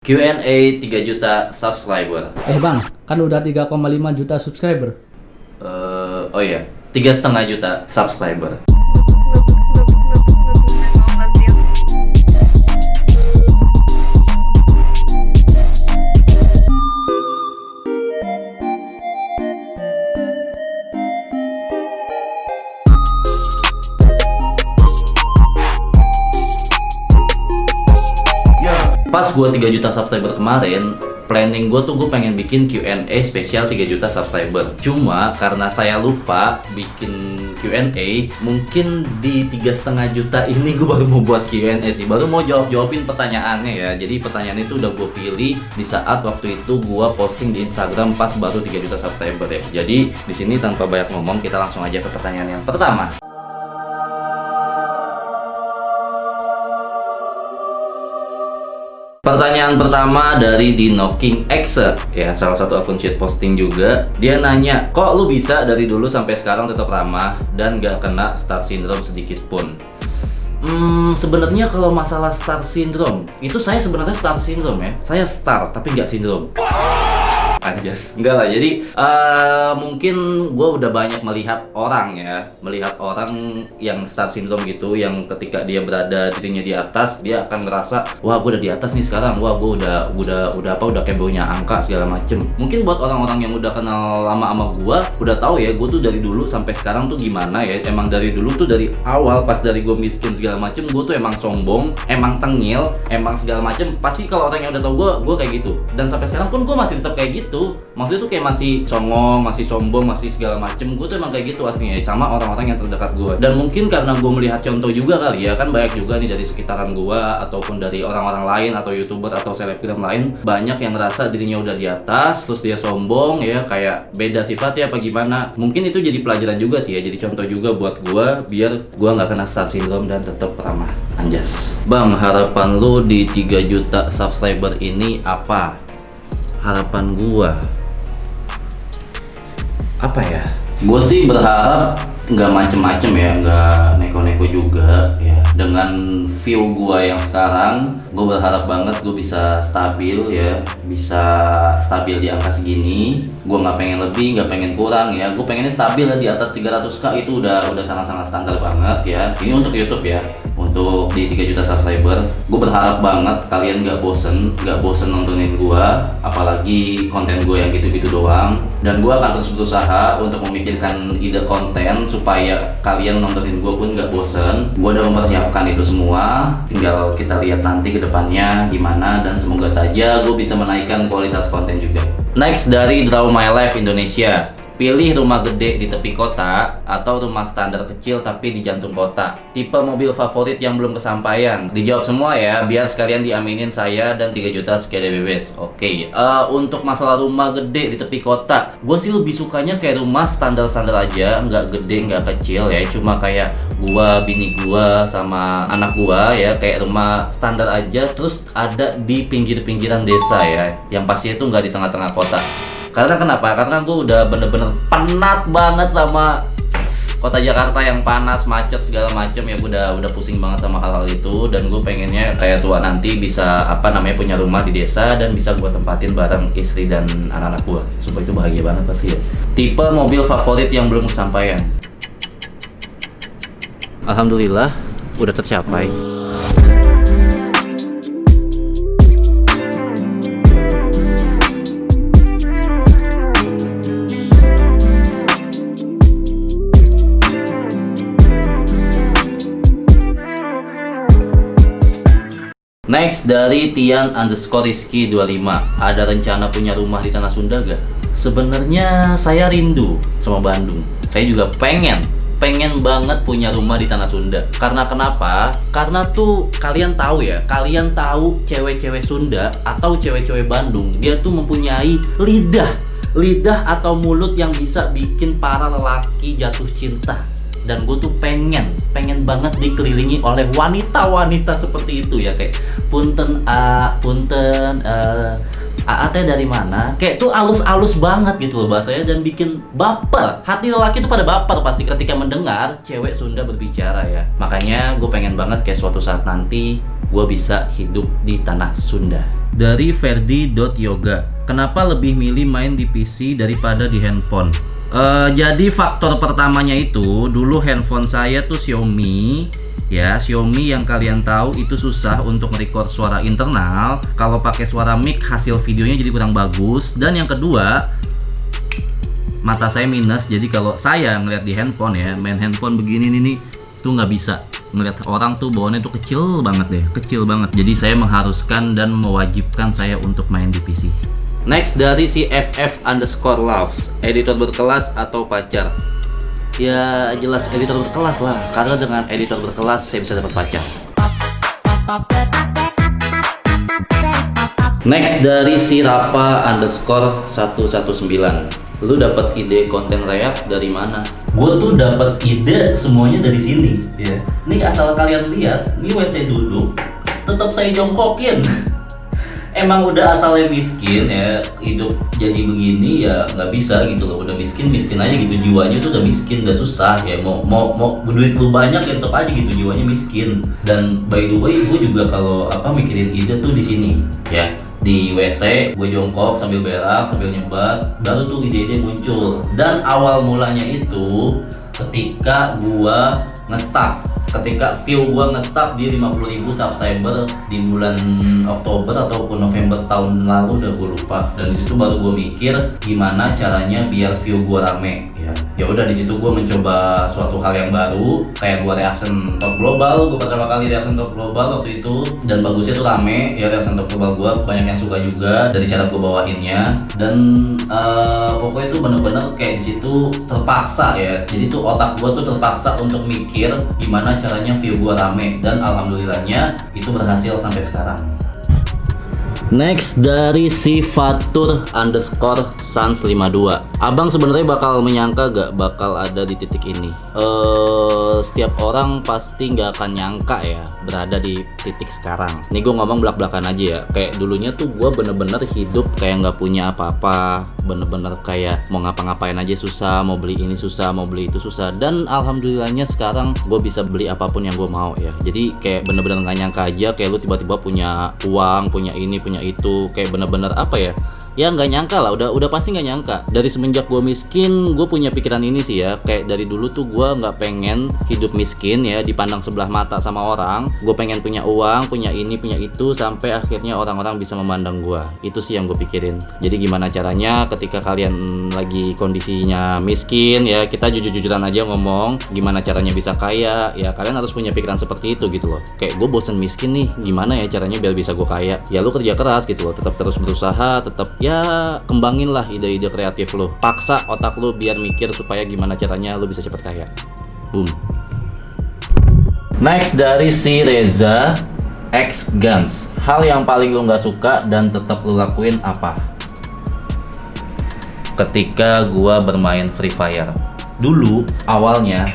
Q&A 3 juta subscriber. Bang, kan udah 3,5 juta subscriber. Oh iya, 3,5 juta subscriber. Pas gue 3 juta subscriber kemarin, planning gue tuh gue pengen bikin Q&A spesial 3 juta subscriber. Cuma karena saya lupa bikin Q&A, mungkin di 3,5 juta ini gue baru mau buat Q&A sih. Baru mau jawabin pertanyaannya ya. Jadi pertanyaan itu udah gue pilih di saat waktu itu gue posting di Instagram pas baru 3 juta subscriber ya. Jadi di sini tanpa banyak ngomong, kita langsung aja ke pertanyaan yang pertama. Pertanyaan pertama dari Dino King Exe, ya salah satu akun shit posting juga. Dia nanya, kok lu bisa dari dulu sampai sekarang tetap ramah dan gak kena star syndrome sedikit pun? Sebenarnya kalau masalah star syndrome, itu saya sebenarnya star syndrome ya. Saya star tapi nggak syndrome. Anjas, enggak lah. Jadi mungkin gue udah banyak melihat orang yang star syndrome gitu, yang ketika dia berada dirinya di atas, dia akan ngerasa, wah gue udah di atas nih sekarang, wah gue udah kayak baunya angka segala macem. Mungkin buat orang-orang yang udah kenal lama sama gue, udah tahu ya gue tuh dari dulu sampai sekarang tuh gimana ya. Emang dari dulu tuh, dari awal pas dari gue miskin segala macem, gue tuh emang sombong, emang tengil, emang segala macem. Pasti kalau orang yang udah tahu gue kayak gitu. Dan sampai sekarang pun gue masih tetap kayak gitu. Maksudnya tuh kayak masih songong, masih sombong, masih segala macem. Gue tuh emang kayak gitu aslinya ya, sama orang-orang yang terdekat gue. Dan mungkin karena gue melihat contoh juga kali ya, kan banyak juga nih dari sekitaran gue, ataupun dari orang-orang lain, atau youtuber, atau selebgram lain, banyak yang ngerasa dirinya udah di atas, terus dia sombong ya, kayak beda sifatnya apa gimana. Mungkin itu jadi pelajaran juga sih ya, jadi contoh juga buat gue, biar gue nggak kena star syndrome dan tetap ramah. Anjas. Bang, harapan lu di 3 juta subscriber ini apa? Harapan gua apa ya? Gue sih berharap nggak macem-macem ya, nggak neko-neko juga ya. Dengan view gua yang sekarang, gue berharap banget gue bisa stabil ya, bisa stabil di angka segini. Gue nggak pengen lebih, nggak pengen kurang ya. Gue pengennya stabil ya di atas 300k, itu udah sangat-sangat standar banget ya. Ini untuk YouTube ya, untuk di 3 juta subscriber. Gue berharap banget kalian nggak bosen nontonin gue, apalagi konten gue yang gitu-gitu doang. Dan gue akan terus berusaha untuk memikirkan ide konten supaya kalian nontonin gue pun nggak bosen. Gue udah mempersiapkan itu semua, tinggal kita lihat nanti ke depannya gimana, dan semoga saja gue bisa menaikkan kualitas konten juga. Next dari Draw My Life Indonesia. Pilih rumah gede di tepi kota atau rumah standar kecil tapi di jantung kota. Tipe mobil favorit yang belum kesampaian. Dijawab semua ya, biar sekalian diaminin saya dan 3 juta bebes. Oke. Untuk masalah rumah gede di tepi kota, gue sih lebih sukanya kayak rumah standar-standar aja, nggak gede, nggak kecil ya. Cuma kayak gua, bini gua, sama anak gua ya, kayak rumah standar aja. Terus ada di pinggir-pinggiran desa ya, yang pastinya itu nggak di tengah-tengah kota. Karena kenapa? Karena gue udah bener-bener penat banget sama kota Jakarta yang panas, macet segala macem ya. Gue udah pusing banget sama hal-hal itu, dan gue pengennya kayak tua nanti bisa punya rumah di desa dan bisa gue tempatin bareng istri dan anak-anak gue, supaya itu bahagia banget pasti ya. Tipe mobil favorit yang belum kesampaian. Alhamdulillah udah tercapai. Next dari Tian_Rizky25. Ada rencana punya rumah di Tanah Sunda gak? Sebenarnya saya rindu sama Bandung. Saya juga pengen banget punya rumah di Tanah Sunda. Karena kenapa? Karena tuh kalian tahu cewek-cewek Sunda atau cewek-cewek Bandung, dia tuh mempunyai lidah atau mulut yang bisa bikin para lelaki jatuh cinta. Dan gue tuh pengen banget dikelilingi oleh wanita-wanita seperti itu ya, kayak punten AAT dari mana? Kayak tuh alus-alus banget gitu loh bahasanya dan bikin baper. Hati lelaki tuh pada baper pasti ketika mendengar cewek Sunda berbicara ya. Makanya gue pengen banget kayak suatu saat nanti gue bisa hidup di tanah Sunda. Dari Ferdi.yoga, kenapa lebih milih main di PC daripada di handphone? Jadi faktor pertamanya itu dulu handphone saya tuh Xiaomi. Ya, Xiaomi yang kalian tahu itu susah untuk merecord suara internal. Kalau pakai suara mic hasil videonya jadi kurang bagus. Dan yang kedua, mata saya minus. Jadi kalau saya ngeliat di handphone ya, main handphone begini nih tuh nggak bisa. Ngeliat orang tuh bawaannya tuh kecil banget deh, kecil banget. Jadi saya mengharuskan dan mewajibkan saya untuk main di PC. Next dari si FF_loves, editor berkelas atau pacar? Ya jelas editor berkelas lah, karena dengan editor berkelas saya bisa dapat pacar. Next dari si Rapa_119, lu dapat ide konten react dari mana? Gue tuh dapat ide semuanya dari sini. Ya. Nih asal kalian lihat, nih WC duduk, tetap saya jongkokin. Emang udah asalnya miskin ya, hidup jadi begini ya nggak bisa gitu loh. Udah miskin aja gitu, jiwanya tuh udah miskin, gak susah ya. Mau duit lu banyak ya tetap aja gitu jiwanya miskin. Dan by the way gue juga kalau mikirin ide tuh di sini ya, di WC gue jongkok sambil berak sambil nyebat, baru tuh ide-ide muncul. Dan awal mulanya itu ketika gue nge-start, ketika view gua nge-start di 50.000 subscriber di bulan Oktober ataupun November tahun lalu, udah gua lupa. Dan disitu baru gua mikir gimana caranya biar view gua rame ya. Ya udah di situ gua mencoba suatu hal yang baru, kayak gua reaction top global. Gua pertama kali reaction top global waktu itu dan bagusnya tuh rame ya, reaction top global gua banyak yang suka juga dari cara gua bawainnya. Dan pokoknya tuh bener-bener kayak di situ terpaksa ya. Jadi tuh otak gua tuh terpaksa untuk mikir gimana caranya view gua rame, dan alhamdulillahnya itu berhasil sampai sekarang. Next dari si Fatur_Sans52, abang sebenarnya bakal menyangka gak bakal ada di titik ini? Setiap orang pasti gak akan nyangka ya berada di titik sekarang. Nih gue ngomong belak-belakan aja ya, kayak dulunya tuh gue bener-bener hidup kayak gak punya apa-apa, bener-bener kayak mau ngapa-ngapain aja susah, mau beli ini susah, mau beli itu susah. Dan alhamdulillahnya sekarang gue bisa beli apapun yang gue mau ya. Jadi kayak bener-bener gak nyangka aja, kayak lu tiba-tiba punya uang, punya ini, punya itu, kayak bener-bener apa ya, ya nggak nyangka lah, udah pasti nggak nyangka. Dari semenjak gue miskin, gue punya pikiran ini sih ya, kayak dari dulu tuh gue nggak pengen hidup miskin ya, dipandang sebelah mata sama orang. Gue pengen punya uang, punya ini, punya itu, sampai akhirnya orang-orang bisa memandang gue. Itu sih yang gue pikirin. Jadi gimana caranya ketika kalian lagi kondisinya miskin ya, kita jujur-jujuran aja ngomong gimana caranya bisa kaya ya. Kalian harus punya pikiran seperti itu gitu loh. Kayak gue bosen miskin nih, gimana ya caranya biar bisa gue kaya? Ya lu kerja keras gitu loh, tetap terus berusaha, tetap ya kembangin lah ide-ide kreatif lo. Paksa otak lo biar mikir supaya gimana caranya lo bisa cepet kaya. Boom. Next dari si Reza X Guns, hal yang paling lo nggak suka dan tetap lo lakuin apa? Ketika gua bermain Free Fire dulu, awalnya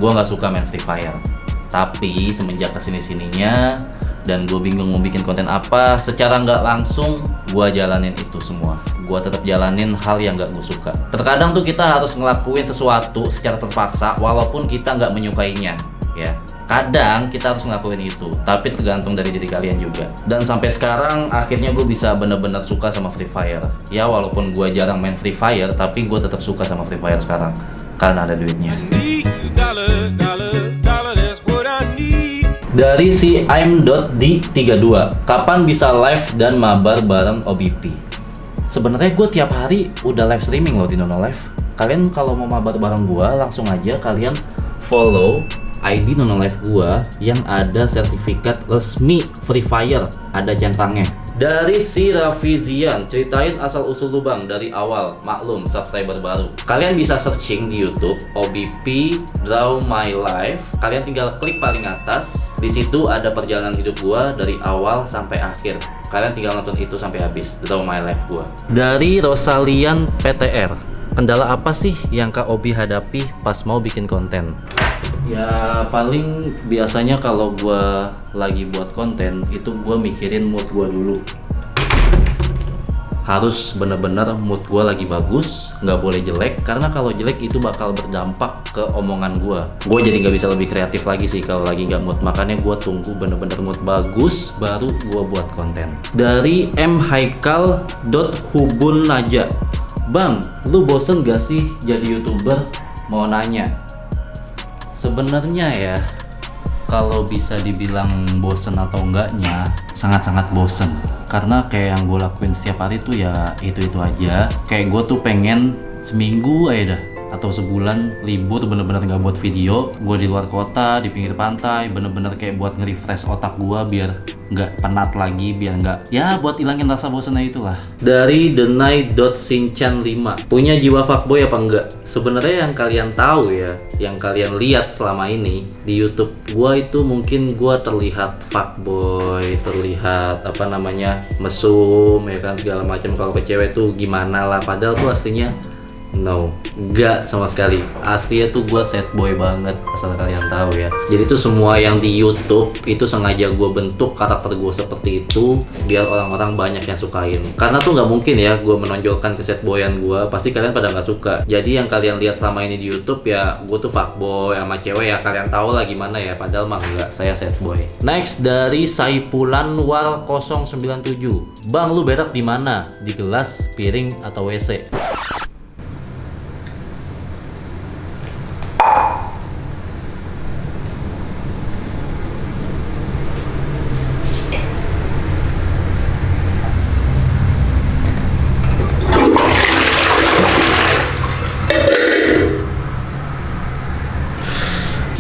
gua nggak suka main Free Fire, tapi semenjak kesini-sininya dan gue bingung mau bikin konten apa, secara nggak langsung gue jalanin itu semua. Gue tetap jalanin hal yang nggak gue suka. Terkadang tuh kita harus ngelakuin sesuatu secara terpaksa walaupun kita nggak menyukainya ya. Kadang kita harus ngelakuin itu, tapi tergantung dari diri kalian juga. Dan sampai sekarang akhirnya gue bisa bener-bener suka sama Free Fire ya. Walaupun gue jarang main Free Fire, tapi gue tetap suka sama Free Fire sekarang karena ada duitnya. Dari si I'm.D32, kapan bisa live dan mabar bareng OBP? Sebenarnya gue tiap hari udah live streaming loh di Nono Live. Kalian kalau mau mabar bareng gue, langsung aja kalian follow ID Nono Live gue yang ada sertifikat resmi Free Fire, ada centangnya. Dari si Rafizian, ceritain asal usul lu bang dari awal, maklum subscriber baru. Kalian bisa searching di YouTube OBP Draw My Life. Kalian tinggal klik paling atas. Di situ ada perjalanan hidup gua dari awal sampai akhir. Kalian tinggal nonton itu sampai habis, Draw My Life gua. Dari Rosalian PTR, kendala apa sih yang Kak Obi hadapi pas mau bikin konten? Ya paling biasanya kalau gua lagi buat konten itu gua mikirin mood gua dulu. harus bener-bener mood gue lagi bagus, nggak boleh jelek, karena kalau jelek itu bakal berdampak ke omongan gue jadi nggak bisa lebih kreatif lagi sih kalau lagi nggak mood. Makanya gue tunggu bener-bener mood bagus baru gue buat konten. Dari mhaikal.hubunnaja, Bang, lu bosen gak sih jadi YouTuber? Mau nanya. Sebenarnya ya, kalau bisa dibilang bosen atau enggaknya, sangat-sangat bosen. Karena kayak yang gue lakuin setiap hari tuh ya itu-itu aja. Kayak gue tuh pengen seminggu aja dah, atau sebulan libur bener-bener gak buat video. Gue di luar kota, di pinggir pantai, bener-bener kayak buat nge-refresh otak gue biar nggak penat lagi, biar nggak, ya buat ilangin rasa bosannya itulah. Dari thenai.sinchan5, punya jiwa fuckboy apa enggak? Sebenarnya yang kalian tahu ya, yang kalian lihat selama ini di YouTube gua itu mungkin gua terlihat fuckboy, terlihat apa namanya mesum ya kan, segala macam. Kalau ke cewek tuh gimana lah, padahal tuh aslinya no, enggak sama sekali. Aslinya tuh gue sad boy banget, asal kalian tahu ya. Jadi tuh semua yang di YouTube itu sengaja gue bentuk karakter gue seperti itu biar orang-orang banyak yang sukain. Karena tuh nggak mungkin ya gue menonjolkan ke sad boyan gue, pasti kalian pada nggak suka. Jadi yang kalian lihat selama ini di YouTube ya gue tuh fuckboy sama cewek ya, kalian tahu lah gimana ya. Padahal mah enggak, saya sad boy. Next dari Saipulanwar 097, Bang lu berak di mana? Di gelas, piring atau WC?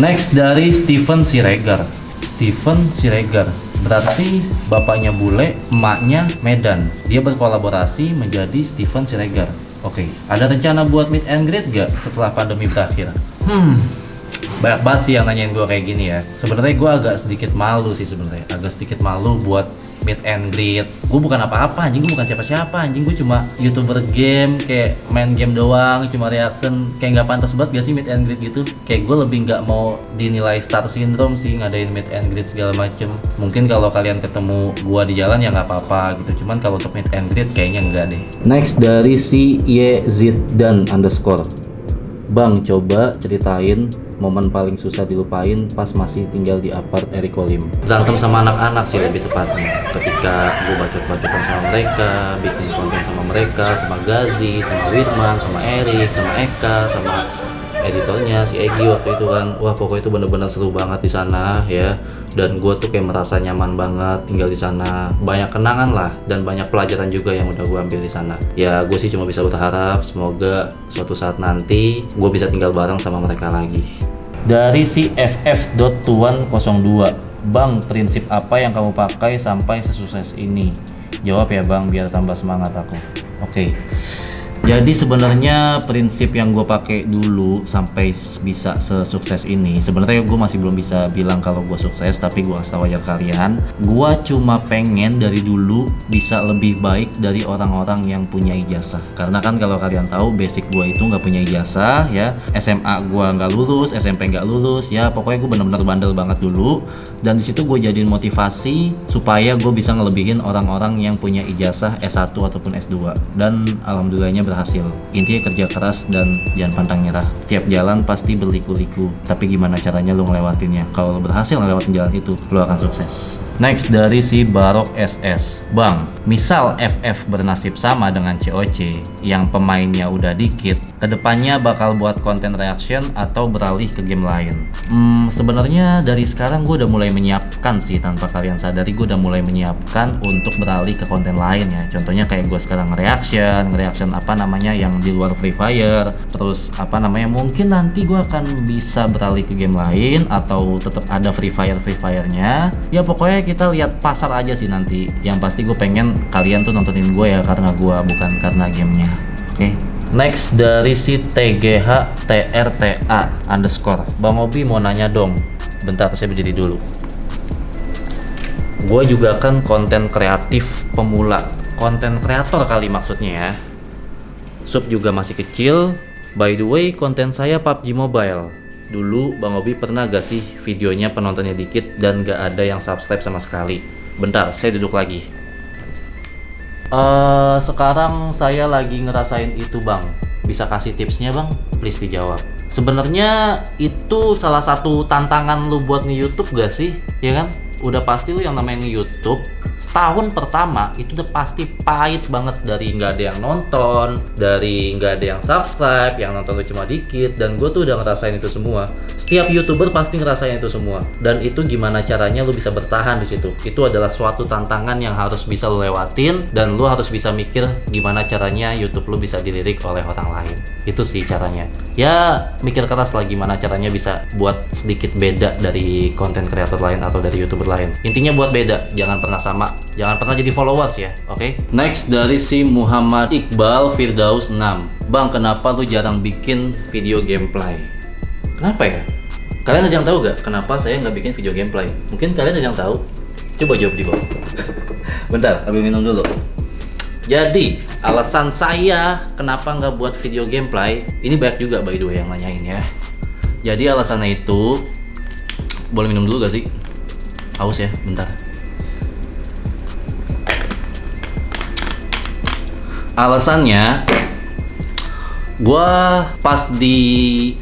Next dari Steven Siregar. Berarti bapaknya bule, emaknya Medan. Dia berkolaborasi menjadi Steven Siregar. Oke, ada rencana buat meet and greet gak setelah pandemi berakhir? Banyak banget sih yang nanyain gue kayak gini ya. Sebenarnya gue agak sedikit malu buat meet and greet. Gue bukan apa-apa anjing, gue bukan siapa-siapa anjing, gue cuma YouTuber game, kayak main game doang, cuma reaction. Kayak nggak pantas banget gak sih meet and greet gitu. Kayak gue lebih nggak mau dinilai star syndrome sih ngadain meet and greet segala macem. Mungkin kalau kalian ketemu gue di jalan ya nggak apa-apa gitu, cuman kalau untuk meet and greet kayaknya enggak deh. Next dari si YZdan_, Bang, coba ceritain momen paling susah dilupain pas masih tinggal di apart Eriko Lim. Berantem sama anak-anak sih lebih tepatnya. Ketika gue bacot-bacotan sama mereka, bikin konten sama mereka, sama Gazi, sama Wirman, sama Erik, sama Eka, sama editornya si Egi waktu itu kan. Wah, pokoknya itu bener-bener seru banget di sana ya. Dan gue tuh kayak merasa nyaman banget tinggal di sana. Banyak kenangan lah dan banyak pelajaran juga yang udah gue ambil di sana. Ya gue sih cuma bisa berharap semoga suatu saat nanti gue bisa tinggal bareng sama mereka lagi. Dari si ff.tuan02, Bang, prinsip apa yang kamu pakai sampai sesukses ini? Jawab ya Bang biar tambah semangat aku. Oke. Jadi sebenarnya prinsip yang gue pakai dulu sampai bisa sesukses ini, sebenarnya gue masih belum bisa bilang kalau gue sukses, tapi gue kasih tahu aja kalian, gue cuma pengen dari dulu bisa lebih baik dari orang-orang yang punya ijazah. Karena kan kalau kalian tahu basic gue itu nggak punya ijazah ya, SMA gue nggak lulus, SMP nggak lulus, ya pokoknya gue bener-bener bandel banget dulu. Dan di situ gue jadiin motivasi supaya gue bisa ngelebihin orang-orang yang punya ijazah S1 ataupun S2. Dan alhamdulillahnya berhasil. Intinya kerja keras dan jangan pantang nyerah. Setiap jalan pasti berliku-liku, tapi gimana caranya lu ngelewatinnya? Kalau lu berhasil ngelewatin jalan itu, lu akan sukses. Next dari si Barok SS, Bang, misal FF bernasib sama dengan COC yang pemainnya udah dikit, kedepannya bakal buat konten reaction atau beralih ke game lain? Sebenarnya dari sekarang gue udah mulai menyiapkan sih, tanpa kalian sadari gue udah mulai menyiapkan untuk beralih ke konten lain ya. Contohnya kayak gue sekarang reaction apa namanya yang di luar Free Fire, terus apa namanya mungkin nanti gue akan bisa beralih ke game lain atau tetap ada Free Fire-nya. Ya pokoknya kita lihat pasar aja sih nanti. Yang pasti gue pengen kalian tuh nontonin gue ya karena gue, bukan karena gamenya. Oke. Next dari si TGHTRTA_, Bang Obi mau nanya dong. Bentar, saya berdiri dulu. Gue juga kan konten kreatif pemula, konten kreator kali maksudnya ya. Sub juga masih kecil. By the way, konten saya PUBG Mobile. Dulu Bang Obi pernah gak sih videonya penontonnya dikit dan gak ada yang subscribe sama sekali? Bentar, saya duduk lagi. Sekarang saya lagi ngerasain itu bang. Bisa kasih tipsnya bang? Please dijawab. Sebenarnya itu salah satu tantangan lu buat nge-YouTube gak sih? Ya kan? Udah pasti lu yang namanya nge-YouTube setahun pertama itu udah pasti pahit banget, dari nggak ada yang nonton, dari nggak ada yang subscribe, yang nonton tuh cuma dikit, dan gue tuh udah ngerasain itu semua. Setiap YouTuber pasti ngerasain itu semua, dan itu gimana caranya lu bisa bertahan di situ. Itu adalah suatu tantangan yang harus bisa lu lewatin, dan lu harus bisa mikir gimana caranya YouTube lu bisa dilirik oleh orang lain. Itu sih caranya. Ya mikir keras lah gimana caranya bisa buat sedikit beda dari konten kreator lain atau dari YouTuber lain. Intinya buat beda, jangan pernah sama. Jangan pernah jadi followers ya, oke? Next dari si Muhammad Iqbal Firdaus 6. Bang, kenapa lu jarang bikin video gameplay? Kenapa ya? Kalian ada yang tahu gak kenapa saya nggak bikin video gameplay? Mungkin kalian ada yang tahu? Coba jawab di bawah. Bentar, ambil minum dulu. Jadi, alasan saya kenapa nggak buat video gameplay, ini banyak juga by the way yang nanyain ya. Jadi alasannya itu, boleh minum dulu gak sih? Haus ya, bentar. Alasannya, gue pas di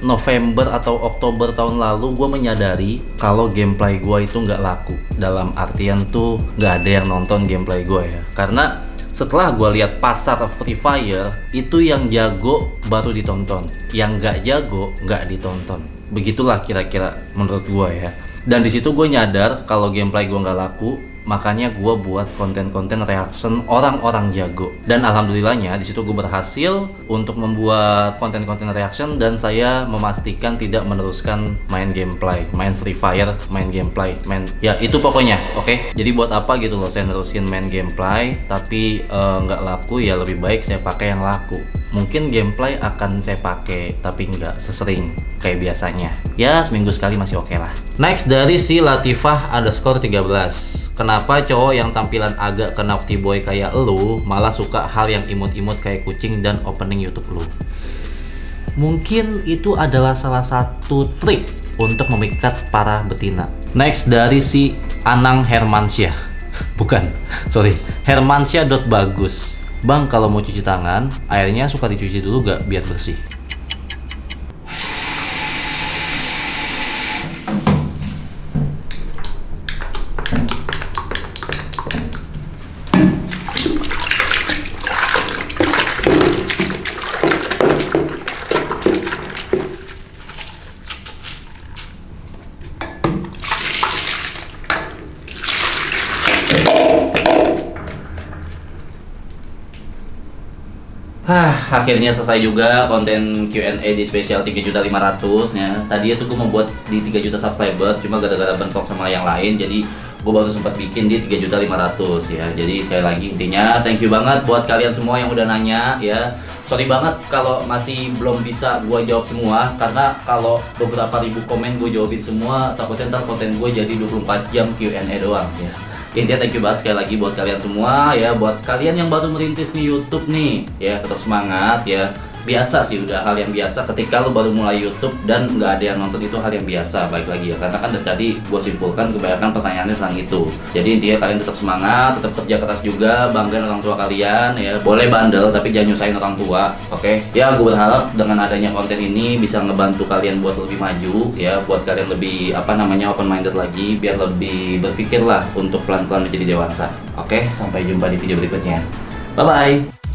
November atau Oktober tahun lalu gue menyadari kalau gameplay gue itu nggak laku. Dalam artian tuh nggak ada yang nonton gameplay gue ya. Karena setelah gue lihat pasar Free Fire itu yang jago baru ditonton, yang nggak jago nggak ditonton. Begitulah kira-kira menurut gue ya. Dan di situ gue nyadar kalau gameplay gue nggak laku. Makanya gue buat konten-konten reaction orang-orang jago. Dan alhamdulillahnya di situ gue berhasil untuk membuat konten-konten reaction, dan saya memastikan tidak meneruskan main gameplay, main Free Fire, main gameplay, ya itu pokoknya, oke? Jadi buat apa gitu loh saya nerusin main gameplay tapi nggak laku, ya lebih baik saya pakai yang laku. Mungkin gameplay akan saya pakai tapi nggak sesering kayak biasanya. Ya seminggu sekali masih oke lah. Next dari si Latifah _ 13. Kenapa cowok yang tampilan agak ke naughty boy kayak lu malah suka hal yang imut-imut kayak kucing dan opening YouTube lu? Mungkin itu adalah salah satu trik untuk memikat para betina. Next dari si Anang Hermansyah. Bukan, sorry, Hermansyah.bagus. Bang, kalau mau cuci tangan, airnya suka dicuci dulu gak biar bersih? Akhirnya selesai juga konten Q&A di spesial 3.500.000 nya. Tadi itu gue mau buat di 3 juta subscriber, cuma gara-gara bentrok sama yang lain, jadi gue baru sempat bikin di 3.500.000 ya. Jadi sekali lagi intinya thank you banget buat kalian semua yang udah nanya ya. Sorry banget kalau masih belum bisa gue jawab semua, karena kalau beberapa ribu komen gue jawabin semua, takutnya ntar konten gue jadi 24 jam Q&A doang ya. Intinya thank you banget sekali lagi buat kalian semua ya. Buat kalian yang baru merintis di YouTube nih ya, tetap semangat ya. Biasa sih, udah hal yang biasa ketika lo baru mulai YouTube dan nggak ada yang nonton, itu hal yang biasa. Baik lagi ya, karena kan dari tadi gue simpulkan kebanyakan pertanyaannya tentang itu. Jadi intinya kalian tetap semangat, tetap kerja keras juga, banggain orang tua kalian ya. Boleh bandel tapi jangan nyusahin orang tua, oke? Ya gue berharap dengan adanya konten ini bisa ngebantu kalian buat lebih maju ya, buat kalian lebih open minded lagi, biar lebih berpikir lah untuk pelan-pelan menjadi dewasa. Oke, sampai jumpa di video berikutnya. Bye bye.